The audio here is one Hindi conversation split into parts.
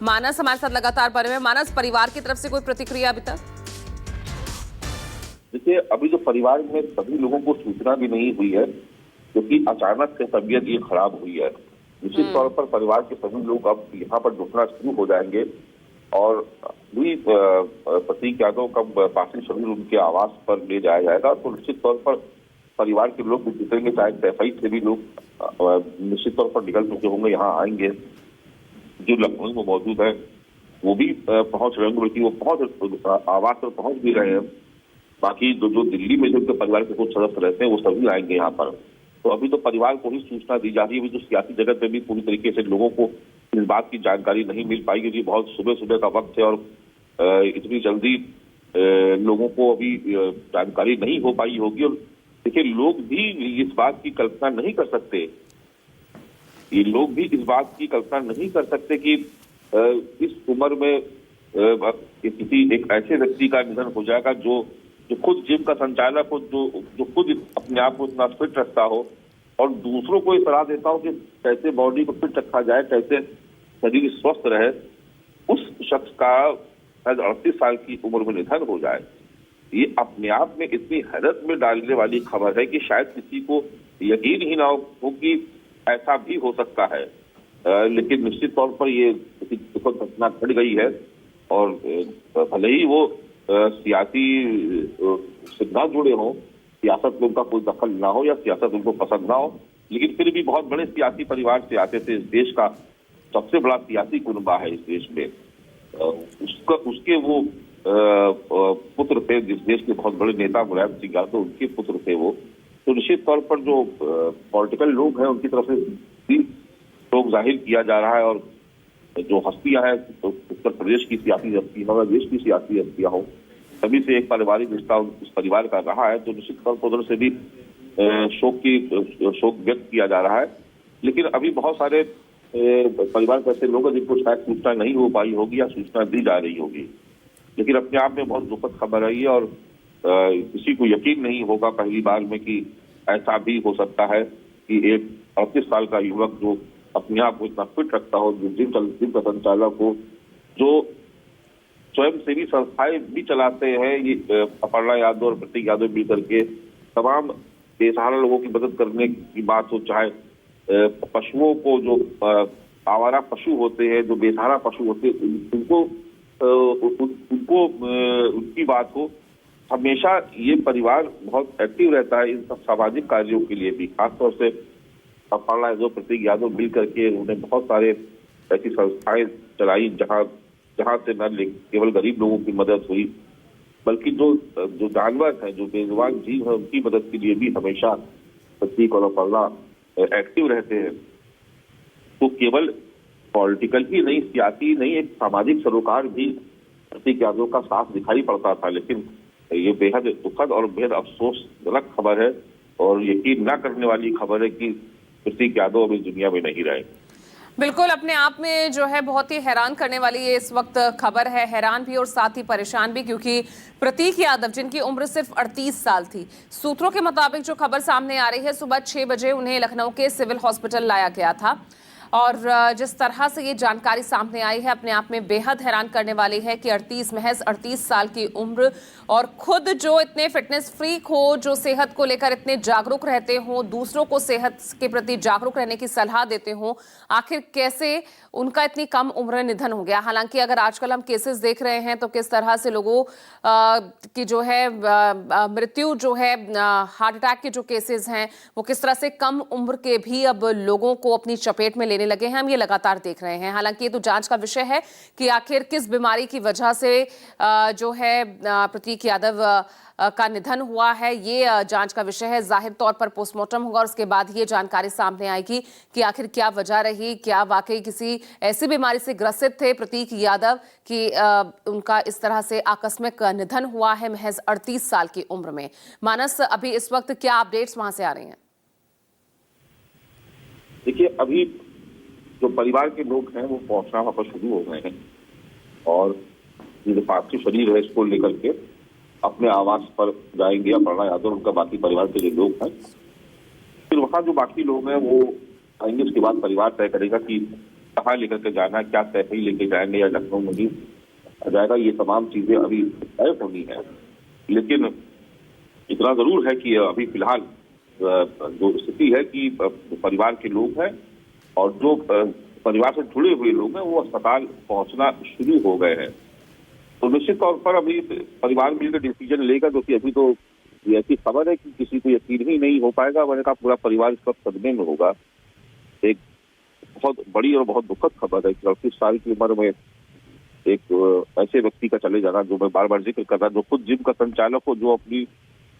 मानस हमारे साथ लगातार बने हुए। मानस, परिवार की तरफ से कोई प्रतिक्रिया अभी तक? देखिए, अभी जो परिवार में सभी लोगों को सूचना भी नहीं हुई है, क्योंकि अचानक से तबीयत ये खराब हुई है। निश्चित तौर पर परिवार के सभी लोग अब यहाँ पर जुटना शुरू हो जाएंगे और भी प्रतीक यादव का पार्थिव शरीर उनके आवास पर ले जाया जाएगा। तो निश्चित तौर पर परिवार के लोग भी जुटेंगे, चाहे सैफई से भी लोग निश्चित तौर पर निकल चुके होंगे, यहाँ आएंगे। जो लखनऊ में मौजूद है वो भी पहुंच रहे होंगे, बल्कि वो पहुंच आवास पर पहुंच भी रहे हैं। बाकी जो दिल्ली में जो परिवार के कुछ सदस्य रहते हैं वो सभी आएंगे यहाँ पर। तो अभी तो परिवार को ही सूचना दी जा रही है। अभी जो सियासी जगत में भी पूरी तरीके से लोगों को इस बात की जानकारी नहीं मिल पाई, क्योंकि बहुत सुबह सुबह का वक्त है और इतनी जल्दी लोगों को अभी जानकारी नहीं हो पाई होगी। और देखिए, लोग भी इस बात की कल्पना नहीं कर सकते, ये लोग भी इस बात की कल्पना नहीं कर सकते कि इस उम्र में किसी एक ऐसे व्यक्ति का निधन हो जाएगा जो खुद जिम का संचालक हो, जो खुद अपने आप को इतना फिट रखता हो और दूसरों को ये सलाह देता हो कि कैसे बॉडी को फिट रखा जाए, कैसे शरीर स्वस्थ रहे। उस शख्स का शायद 38 साल की उम्र में निधन हो जाए, ये अपने आप में इतनी हैरत में डालने वाली खबर है कि शायद किसी को यकीन ही ना हो कि ऐसा भी हो सकता है। लेकिन निश्चित तौर पर ये दुखद घटना घट गई है और भले ही वो सियासी से ना जुड़े हों, सियासत में उनका कोई दखल ना हो या सियासत उनको पसंद ना हो, लेकिन फिर भी बहुत बड़े सियासी परिवार से आते थे। इस देश का सबसे बड़ा सियासी कुनबा है इस देश में। उसके वो पुत्र थे, जिस देश के बहुत बड़े नेता मुलायम सिंह यादव, उनके पुत्र थे वो। तो निश्चित तौर पर जो पॉलिटिकल लोग हैं उनकी तरफ से भी शोक जाहिर किया जा रहा है और जो हस्तियां हैं, तो उत्तर प्रदेश की सियासी हस्तियां, देश की सियासी हस्तियां हो, सभी से एक पारिवारिक रिश्ता उस परिवार का रहा है। तो निश्चित तौर पर उधर से भी शोक व्यक्त किया जा रहा है। लेकिन अभी बहुत सारे परिवार के ऐसे लोग हैं जिनको शायद सूचना नहीं हो पाई होगी या सूचना दी जा रही होगी। लेकिन अपने आप में बहुत दुखद खबर है ये और किसी को यकीन नहीं होगा पहली बार में कि ऐसा भी हो सकता है कि एक 38 साल का युवक जो अपने आप को इतना फिट रखता हो, जो जिम का संचालक हो, जो स्वयं सेवी संस्थाएं भी चलाते हैं, ये अपर्णा यादव और प्रतीक यादव मिल करके तमाम बेसहारा लोगों की मदद करने की बात हो, चाहे पशुओं को, जो आवारा पशु होते हैं, जो बेसहारा पशु होते हैं, उनको उनकी बात हो, हमेशा ये परिवार बहुत एक्टिव रहता है इन सब सामाजिक कार्यों के लिए भी। खासतौर से अपर्णा यादव, प्रतीक यादव मिल करके उन्होंने बहुत सारे ऐसी संस्थाएं चलाई जहां से न केवल गरीब लोगों की मदद हुई, बल्कि जो जानवर हैं, जो बेजुबान जीव हैं, उनकी मदद के लिए भी हमेशा प्रतीक और अपर्णा एक्टिव रहते हैं। तो केवल पॉलिटिकल ही नहीं, सियासी नहीं, एक सामाजिक सरोकार भी प्रतीक यादव का साफ दिखाई पड़ता था। लेकिन ये बेहद दुखद और बेहद अफसोसजनक खबर है और यकीन न करने वाली खबर है कि प्रतीक यादव अभी दुनिया में नहीं रहे। बिल्कुल, अपने आप में जो है बहुत ही हैरान करने वाली ये इस वक्त खबर है। हैरान भी और साथ ही परेशान भी, क्योंकि प्रतीक यादव, जिनकी उम्र सिर्फ 38 साल थी, सूत्रों के मुताबिक जो खबर सामने आ रही है, सुबह 6 बजे उन्हें लखनऊ के सिविल हॉस्पिटल लाया गया था। और जिस तरह से ये जानकारी सामने आई है, अपने आप में बेहद हैरान करने वाली है कि महज 38 साल की उम्र और खुद जो इतने फिटनेस फ्रीक हो, जो सेहत को लेकर इतने जागरूक रहते हो, दूसरों को सेहत के प्रति जागरूक रहने की सलाह देते हो, आखिर कैसे उनका इतनी कम उम्र निधन हो गया। हालांकि अगर आजकल हम केसेस देख रहे हैं तो किस तरह से लोगों की जो है मृत्यु जो है, हार्ट अटैक के जो केसेस हैं, वो किस तरह से कम उम्र के भी अब लोगों को अपनी चपेट में लेने लगे हैं, हम ये लगातार देख रहे हैं। हालांकि ये तो जांच का विषय है कि आखिर किस बीमारी की वजह से जो है प्रतीक यादव का निधन हुआ है, ये जांच का विषय है। जाहिर तौर पर पोस्टमार्टम होगा और उसके बाद ये जानकारी सामने आएगी कि आखिर क्या वजह रही, क्या वाकई किसी ऐसी बीमारी से ग्रसित थे प्रतीक यादव कि उनका इस तरह से आकस्मिक निधन हुआ है महज 38 साल की उम्र में। मानस, अभी इस वक्त क्या अपडेट्स वहां से आ रही हैं? देखिए, अभी जो परिवार के लोग हैं वो पहुंचना वहां पर शुरू हो गए हैं और जो पार्थिव शरीर है इसको लेकर के अपने आवास पर जाएंगे अपर्णा यादव और उनका बाकी परिवार के जो लोग हैं। फिर वहां जो बाकी लोग हैं वो आएंगे, उसके बाद परिवार तय करेगा कि कहाँ लेकर के जाना है, क्या सैफई लेके जाएंगे या लखनऊ में ही जाएगा, ये तमाम चीजें अभी तय होनी है। लेकिन इतना जरूर है कि अभी फिलहाल जो स्थिति है कि परिवार के लोग हैं और जो परिवार से जुड़े हुए लोग हैं वो अस्पताल पहुंचना शुरू हो गए हैं। तो निश्चित तौर पर अभी परिवार मिलकर डिसीजन लेगा, क्योंकि अभी तो ये ऐसी खबर है कि किसी को यकीन ही नहीं हो पाएगा। मैंने कहा पूरा परिवार इस वक्त सदमे में होगा। एक बहुत बड़ी और बहुत दुखद खबर है कि 38 साल की उम्र में एक ऐसे व्यक्ति का चले जाना, जो मैं बार बार जिक्र कर रहा, जो खुद जिम का संचालक हो, जो अपनी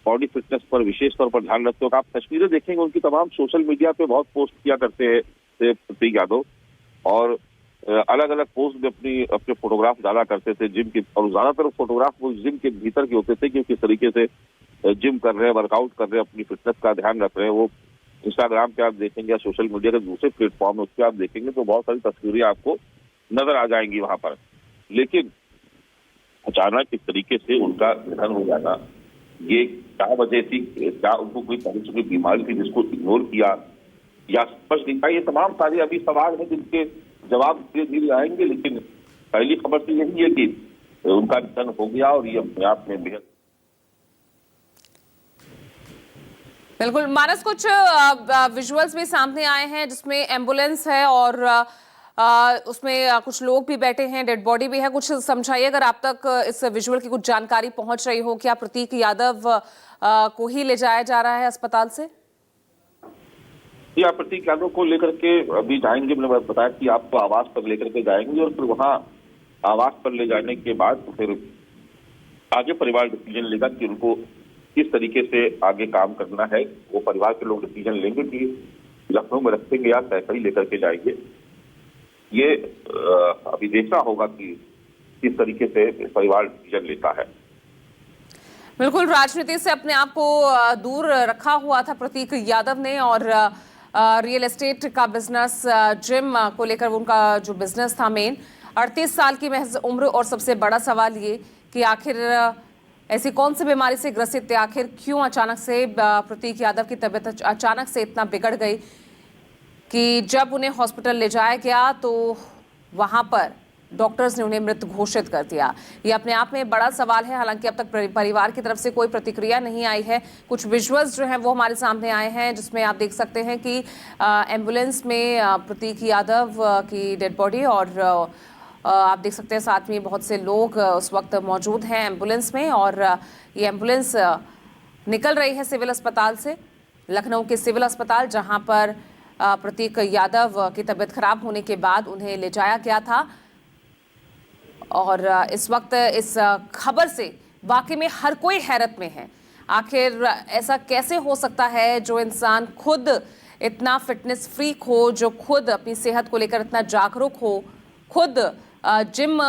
बॉडी फिटनेस पर विशेष तौर पर ध्यान रखते हो। आप तस्वीरें देखेंगे उनकी, तमाम सोशल मीडिया पे बहुत पोस्ट किया करते थे प्रतीक यादव, और अलग अलग पोस्ट में अपने फोटोग्राफ डाला करते थे जिम के, और ज्यादातर फोटोग्राफ वो जिम के भीतर के होते थे कि किस तरीके से जिम कर रहे हैं, वर्कआउट कर रहे हैं, अपनी फिटनेस का ध्यान रख रहे हैं। वो इंस्टाग्राम पे आप देखेंगे या सोशल मीडिया के दूसरे प्लेटफॉर्म है उस पर आप देखेंगे तो बहुत सारी तस्वीरें आपको नजर आ जाएंगी वहां पर। लेकिन अचानक इस तरीके से उनका निधन हो जाना, ये क्या वजह थी, क्या उनको कोई तरह की बीमारी थी जिसको इग्नोर किया या स्पष्ट दिखा, ये तमाम सारे अभी सवाल हैं जिनके जवाब धीरे धीरे आएंगे। लेकिन पहली खबर तो यही है कि उनका निधन हो गया और ये अपने आप में बेहद। बिल्कुल मानस, कुछ विजुअल्स भी सामने आए हैं जिसमें एम्बुलेंस है और उसमें कुछ लोग भी बैठे हैं, डेड बॉडी भी है। कुछ समझाइए अगर आप तक इस विजुअल की कुछ जानकारी पहुंच रही हो। क्या प्रतीक यादव को ही ले जाया जा रहा है अस्पताल से? जी, आप प्रतीक यादव को लेकर के अभी जाएंगे। मैंने बताया कि आपको आवास पर लेकर के जाएंगे और फिर वहां आवास पर ले जाने के बाद फिर आगे परिवार डिसीजन लेगा कि उनको किस तरीके से आगे काम करना है। वो परिवार के लोग डिसीजन लेंगे कि लखनऊ में रखेंगे या सैफई लेकर के जाएंगे। ये अभी देखना होगा कि किस तरीके से परिवार डिसीजन लेता है। बिल्कुल, राजनीति से अपने आप को दूर रखा हुआ था प्रतीक यादव ने, और रियल एस्टेट का बिजनेस, जिम को लेकर उनका जो बिजनेस था मेन, 38 साल की महज उम्र। और सबसे बड़ा सवाल ये कि आखिर ऐसी कौन सी बीमारी से ग्रसित थे, आखिर क्यों अचानक से प्रतीक यादव की तबीयत अचानक से इतना बिगड़ गई कि जब उन्हें हॉस्पिटल ले जाया गया तो वहां पर डॉक्टर्स ने उन्हें मृत घोषित कर दिया। ये अपने आप में बड़ा सवाल है। हालांकि अब तक परिवार की तरफ से कोई प्रतिक्रिया नहीं आई है। कुछ विजुअल्स जो हैं वो हमारे सामने आए हैं जिसमें आप देख सकते हैं कि एम्बुलेंस में प्रतीक यादव की डेड बॉडी, और आप देख सकते हैं साथ में बहुत से लोग उस वक्त मौजूद हैं एम्बुलेंस में। और ये एम्बुलेंस निकल रही है सिविल अस्पताल से, लखनऊ के सिविल अस्पताल, जहाँ पर प्रतीक यादव की तबीयत खराब होने के बाद उन्हें ले जाया गया था। और इस वक्त इस खबर से वाकई में हर कोई हैरत में है। आखिर ऐसा कैसे हो सकता है जो इंसान खुद इतना फिटनेस फ्रीक हो, जो खुद अपनी सेहत को लेकर इतना जागरूक हो, खुद जिम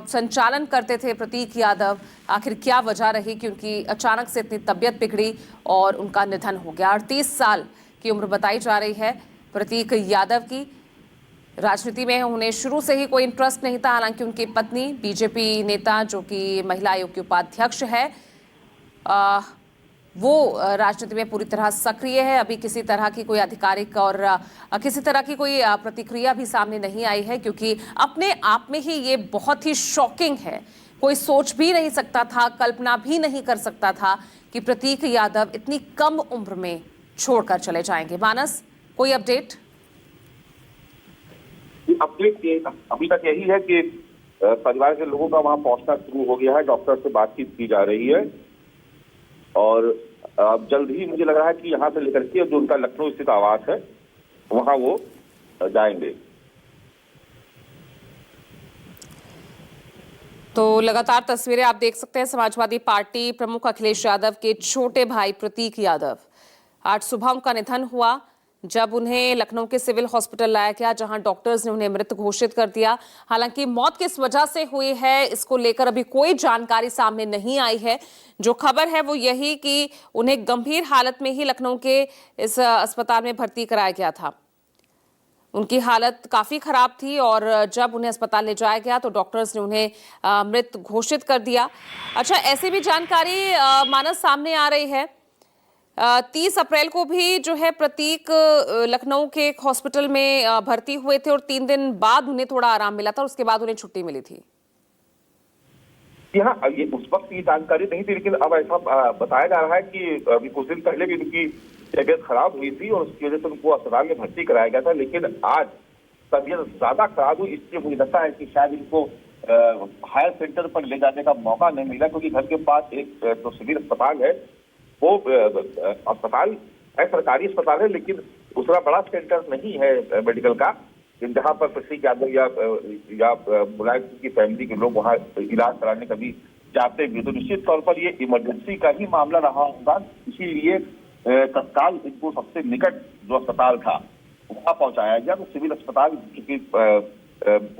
संचालन करते थे प्रतीक यादव, आखिर क्या वजह रही कि उनकी अचानक से इतनी तबीयत बिगड़ी और उनका निधन हो गया। 38 साल की उम्र बताई जा रही है प्रतीक यादव की। राजनीति में उन्हें शुरू से ही कोई इंटरेस्ट नहीं था। हालांकि उनकी पत्नी बीजेपी नेता, जो कि महिला आयोग की उपाध्यक्ष है, वो राजनीति में पूरी तरह सक्रिय है। अभी किसी तरह की कोई आधिकारिक और किसी तरह की कोई प्रतिक्रिया भी सामने नहीं आई है, क्योंकि अपने आप में ही ये बहुत ही शॉकिंग है। कोई सोच भी नहीं सकता था, कल्पना भी नहीं कर सकता था कि प्रतीक यादव इतनी कम उम्र में छोड़कर चले जाएंगे। मानस, कोई अपडेट? अपडेट अभी तक यही है कि परिवार के लोगों का वहां पहुंचना शुरू हो गया है, डॉक्टर से बातचीत की जा रही है और अब जल्द ही मुझे लग रहा है कि यहाँ से लेकर के जो उनका लखनऊ स्थित आवास है वहां वो जाएंगे। तो लगातार तस्वीरें आप देख सकते हैं समाजवादी पार्टी प्रमुख अखिलेश यादव के छोटे भाई प्रतीक यादव। आज सुबह उनका निधन हुआ जब उन्हें लखनऊ के सिविल हॉस्पिटल लाया गया, जहां डॉक्टर्स ने उन्हें मृत घोषित कर दिया। हालांकि मौत किस वजह से हुई है इसको लेकर अभी कोई जानकारी सामने नहीं आई है। जो खबर है वो यही कि उन्हें गंभीर हालत में ही लखनऊ के इस अस्पताल में भर्ती कराया गया था। उनकी हालत काफी खराब थी और जब उन्हें अस्पताल ले जाया गया तो डॉक्टर्स ने उन्हें मृत घोषित कर दिया। अच्छा, ऐसी भी जानकारी मानस सामने आ रही है 30 अप्रैल को भी जो है प्रतीक लखनऊ के एक हॉस्पिटल में भर्ती हुए थे और 3 दिन बाद उन्हें थोड़ा आराम मिला था और उसके बाद उन्हें छुट्टी मिली थी। जी हाँ, ये उस वक्त ये जानकारी नहीं थी, लेकिन अब ऐसा बताया जा रहा है कि अभी कुछ दिन पहले भी उनकी तबीयत खराब हुई थी और उसकी वजह से उनको अस्पताल में भर्ती कराया गया था, लेकिन आज तबीयत ज्यादा खराब हुई, इसलिए मुझे लगता है कि शायद इनको हायर सेंटर पर ले जाने का मौका नहीं मिला, क्योंकि घर के पास एक जो सिविल अस्पताल है वो अस्पताल है, सरकारी अस्पताल है, लेकिन दूसरा बड़ा सेंटर नहीं है मेडिकल का जहां पर प्रतीक यादव या मुलायम सिंह की फैमिली के लोग वहां इलाज कराने कभी जाते भी। तो निश्चित तौर पर ये इमरजेंसी का ही मामला रहा होगा, इसीलिए तत्काल इनको सबसे निकट जो अस्पताल था वहां पहुंचाया गया। तो सिविल अस्पताल चूंकि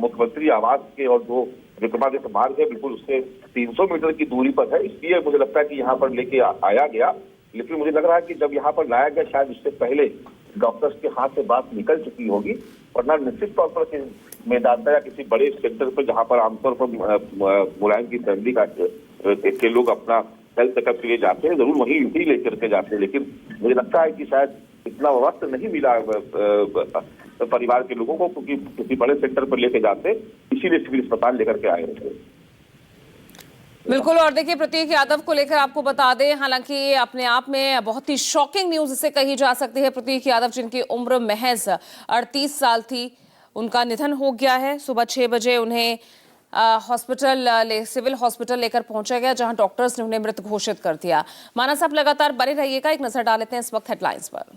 मुख्यमंत्री आवास के और जो विक्रमादित्य मार्ग है बिल्कुल उससे 300 मीटर की दूरी पर है, इसलिए मुझे लगता है कि यहाँ पर लेके आया गया। लेकिन मुझे लग रहा है कि जब यहाँ पर लाया गया शायद इससे पहले डॉक्टर्स के हाथ से बात निकल चुकी होगी, वरना निश्चित तौर पर मेदांता या किसी बड़े सेंटर पर जहाँ पर आमतौर पर मुलायम की फैमिली के लोग अपना हेल्थ चेकअप के लिए जाते हैं, जरूर वहीं ही लेकर के जाते हैं। लेकिन मुझे लगता है कि शायद इतना वक्त नहीं मिला परिवार के लोगों को, क्योंकि किसी बड़े सेंटर पर लेके जाते, इसीलिए सिविल अस्पताल लेकर के आए थे। बिल्कुल। और देखिए, प्रतीक यादव को लेकर आपको बता दें, हालांकि ये अपने आप में बहुत ही शॉकिंग न्यूज इसे कही जा सकती है। प्रतीक यादव जिनकी उम्र महज 38 साल थी, उनका निधन हो गया है। सुबह 6 बजे उन्हें सिविल हॉस्पिटल लेकर पहुंचा गया, जहां डॉक्टर्स ने उन्हें मृत घोषित कर दिया। मानस, आप लगातार बने रहिएगा, एक नजर डाल लेते हैं इस वक्त हेडलाइंस पर।